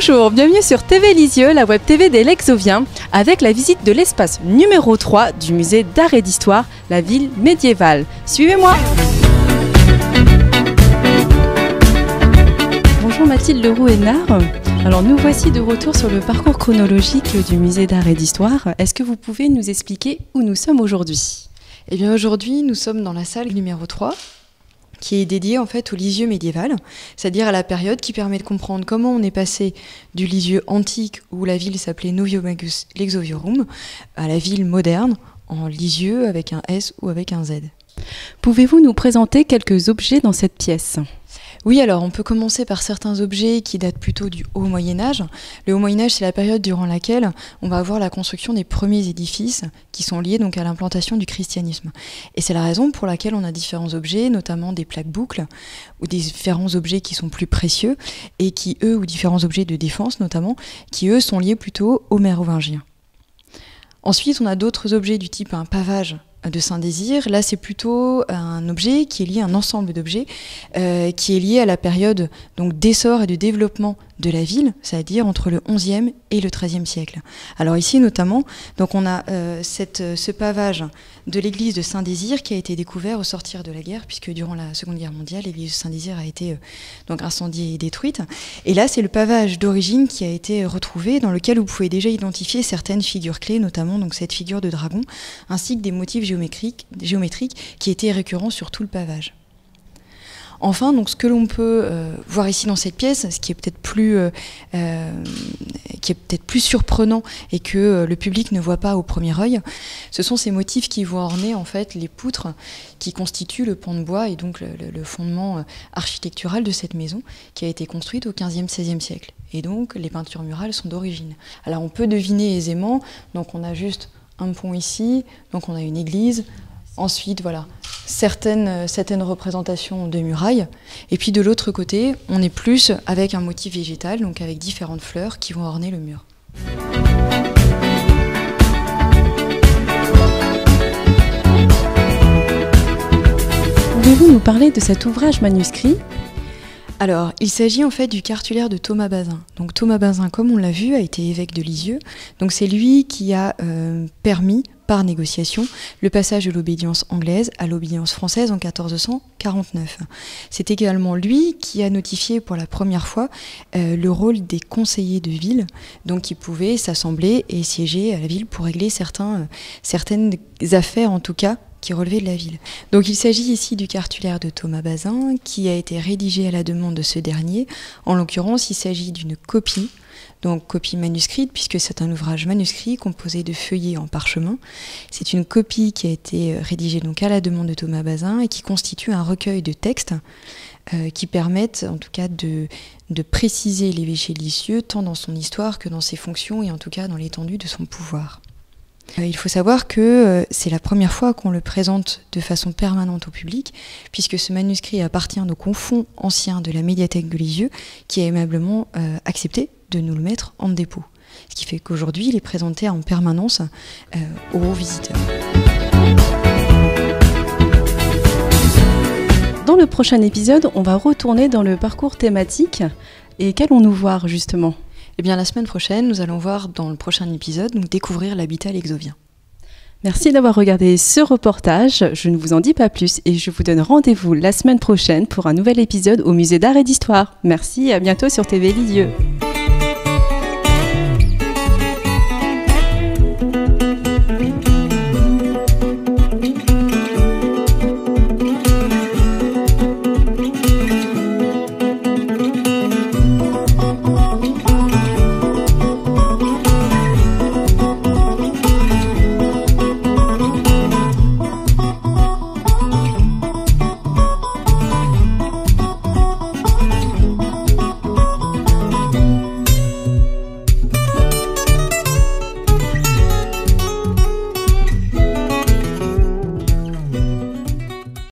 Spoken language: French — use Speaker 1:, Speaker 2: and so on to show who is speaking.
Speaker 1: Bonjour, bienvenue sur TV Lisieux, la web TV des Lexoviens, avec la visite de l'espace numéro 3 du musée d'art et d'histoire, la ville médiévale. Suivez-moi. Bonjour Mathilde Leroux-Hénard. Alors nous voici de retour sur le parcours chronologique du musée d'art et d'histoire. Est-ce que vous pouvez nous expliquer où nous sommes aujourd'hui ?
Speaker 2: Eh bien aujourd'hui, nous sommes dans la salle numéro 3, qui est dédiée en fait au Lisieux médiéval, c'est-à-dire à la période qui permet de comprendre comment on est passé du Lisieux antique, où la ville s'appelait Noviomagus Lexoviorum, à la ville moderne, en Lisieux avec un S ou avec un Z.
Speaker 1: Pouvez-vous nous présenter quelques objets dans cette pièce ?
Speaker 2: Oui, alors on peut commencer par certains objets qui datent plutôt du Haut Moyen-Âge. Le Haut Moyen-Âge, c'est la période durant laquelle on va avoir la construction des premiers édifices qui sont liés donc à l'implantation du christianisme. Et c'est la raison pour laquelle on a différents objets, notamment des plaques boucles, ou des différents objets qui sont plus précieux, et qui, eux, ou différents objets de défense notamment, qui, eux, sont liés plutôt aux Mérovingiens. Ensuite, on a d'autres objets du type un pavage de Saint-Désir. Là, c'est plutôt un objet qui est lié à un ensemble d'objets qui est lié à la période donc d'essor et de développement de la ville, c'est-à-dire entre le XIe et le XIIIe siècle. Alors ici, notamment, donc on a ce pavage de l'église de Saint-Désir qui a été découvert au sortir de la guerre, puisque durant la Seconde Guerre mondiale, l'église de Saint-Désir a été donc incendiée et détruite. Et là, c'est le pavage d'origine qui a été retrouvé, dans lequel vous pouvez déjà identifier certaines figures clés, notamment donc cette figure de dragon, ainsi que des motifs géométriques qui étaient récurrents sur tout le pavage. Enfin, donc, ce que l'on peut voir ici dans cette pièce, ce qui est peut-être plus surprenant et que le public ne voit pas au premier œil, ce sont ces motifs qui vont orner en fait les poutres qui constituent le pan de bois et donc le fondement architectural de cette maison qui a été construite au XVe, XVIe siècle. Et donc les peintures murales sont d'origine. Alors on peut deviner aisément, donc on a juste un pont ici, donc on a une église. Ensuite, voilà, certaines représentations de murailles. Et puis de l'autre côté, on est plus avec un motif végétal, donc avec différentes fleurs qui vont orner le mur.
Speaker 1: Pouvez-vous nous parler de cet ouvrage manuscrit ?
Speaker 2: Alors, il s'agit en fait du cartulaire de Thomas Bazin. Donc Thomas Bazin, comme on l'a vu, a été évêque de Lisieux. Donc c'est lui qui a permis, par négociation, le passage de l'obédience anglaise à l'obédience française en 1449. C'est également lui qui a notifié pour la première fois le rôle des conseillers de ville, donc qui pouvaient s'assembler et siéger à la ville pour régler certaines affaires en tout cas, qui relevait de la ville. Donc il s'agit ici du cartulaire de Thomas Bazin qui a été rédigé à la demande de ce dernier. En l'occurrence, il s'agit d'une copie, donc copie manuscrite puisque c'est un ouvrage manuscrit composé de feuillets en parchemin. C'est une copie qui a été rédigée donc à la demande de Thomas Bazin et qui constitue un recueil de textes qui permettent en tout cas de préciser l'évêché de Lisieux tant dans son histoire que dans ses fonctions et en tout cas dans l'étendue de son pouvoir. Il faut savoir que c'est la première fois qu'on le présente de façon permanente au public, puisque ce manuscrit appartient au fonds ancien de la médiathèque de Lisieux, qui a aimablement accepté de nous le mettre en dépôt. Ce qui fait qu'aujourd'hui, il est présenté en permanence aux visiteurs.
Speaker 1: Dans le prochain épisode, on va retourner dans le parcours thématique. Et qu'allons-nous voir justement ?
Speaker 2: Eh bien, la semaine prochaine, nous allons voir dans le prochain épisode, nous découvrir l'habitat lexovien.
Speaker 1: Merci d'avoir regardé ce reportage. Je ne vous en dis pas plus et je vous donne rendez-vous la semaine prochaine pour un nouvel épisode au musée d'art et d'histoire. Merci et à bientôt sur TV Lisieux.